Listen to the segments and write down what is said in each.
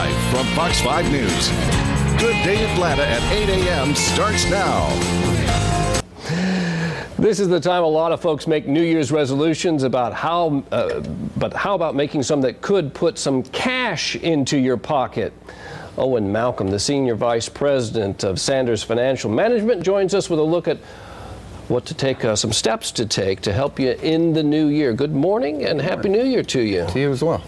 Live from Fox 5 News. Good Day Atlanta at 8 a.m. starts now. This is the time a lot of folks make New Year's resolutions about but how about making some that could put some cash into your pocket? Owen Malcolm, the Senior Vice President of Sanders Financial Management, joins us with a look at what to take, some steps to take to help you in the new year. Good morning and Happy New Year to you. To you as well.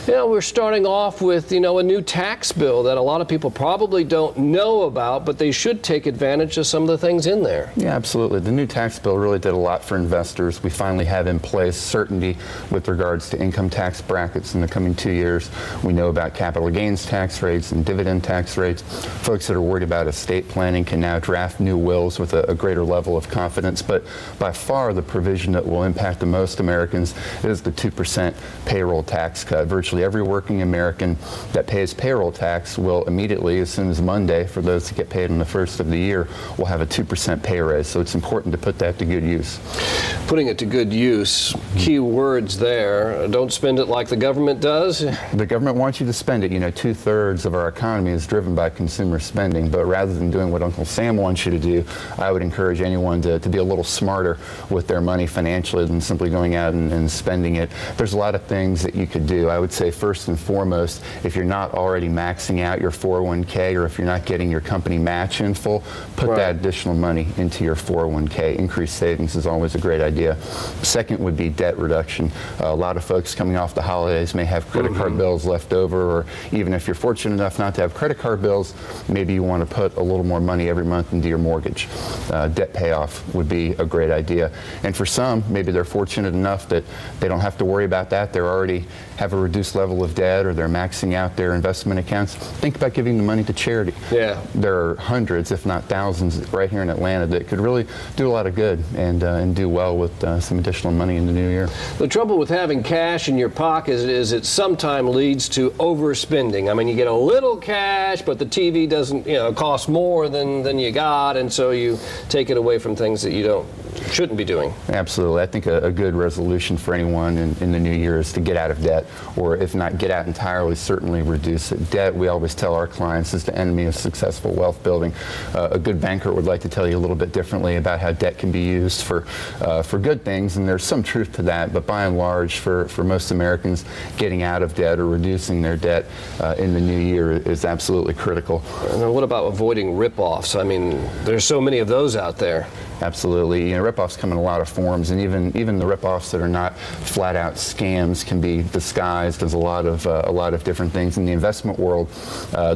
Yeah, we're starting off with, a new tax bill that a lot of people probably don't know about, but they should take advantage of some of the things in there. Yeah, absolutely. The new tax bill really did a lot for investors. We finally have in place certainty with regards to income tax brackets in the coming 2 years. We know about capital gains tax rates and dividend tax rates. Folks that are worried about estate planning can now draft new wills with a greater level of confidence. But by far the provision that will impact the most Americans is the 2% payroll tax cut. Virtually every working American that pays payroll tax will immediately, as soon as Monday, for those that get paid on the first of the year, will have a 2% pay raise. So it's important to put that to good use. Putting it to good use, key words there. Don't spend it like the government does. The government wants you to spend it. 2/3 of our economy is driven by consumer spending. But rather than doing what Uncle Sam wants you to do, I would encourage anyone to be a little smarter with their money financially than simply going out and spending it. There's a lot of things that you could do. I would say first and foremost, if you're not already maxing out your 401k or if you're not getting your company match in full, put that additional money into your 401k. Increased savings is always a great idea. Second would be debt reduction. A lot of folks coming off the holidays may have credit card bills left over, or even if you're fortunate enough not to have credit card bills, maybe you want to put a little more money every month into your mortgage. Debt payoff would be a great idea. And for some, maybe they're fortunate enough that they don't have to worry about that. They already have a reduced level of debt, or they're maxing out their investment accounts. Think about giving the money to charity. Yeah. There are hundreds, if not thousands, right here in Atlanta that could really do a lot of good and do well with some additional money in the new year. The trouble with having cash in your pocket is it sometimes leads to overspending. I mean, you get a little cash, but the TV doesn't, cost more than you got, and so you take it away from things that you shouldn't be doing. Absolutely. I think a good resolution for anyone in the new year is to get out of debt, or if not get out entirely, certainly reduce it. Debt, we always tell our clients, is the enemy of successful wealth building. A good banker would like to tell you a little bit differently about how debt can be used for good things, and there's some truth to that, but by and large, for most Americans, getting out of debt or reducing their debt in the new year is absolutely critical. And what about avoiding rip-offs? I mean, there's so many of those out there. Absolutely. Rip-offs come in a lot of forms, and even the rip-offs that are not flat-out scams can be disguised as a lot of different things. In the investment world,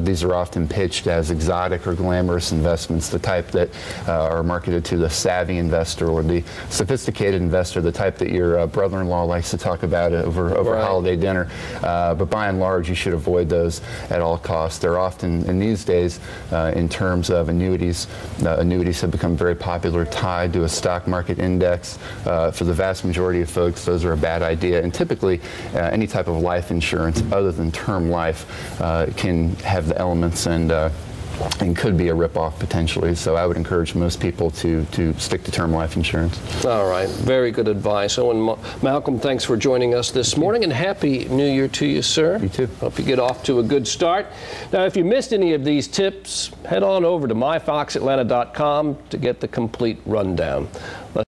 these are often pitched as exotic or glamorous investments, the type that are marketed to the savvy investor or the sophisticated investor, the type that your brother-in-law likes to talk about over holiday dinner. But by and large, you should avoid those at all costs. They're often, in these days, in terms of annuities, annuities have become very popular, tied to a stock market index. For the vast majority of folks, those are a bad idea. And typically, any type of life insurance other than term life can have the elements and could be a rip-off potentially. So I would encourage most people to stick to term life insurance. All right. Very good advice. Owen Malcolm, thanks for joining us this morning, and Happy New Year to you, sir. You too. Hope you get off to a good start. Now, if you missed any of these tips, head on over to myfoxatlanta.com to get the complete rundown. Let's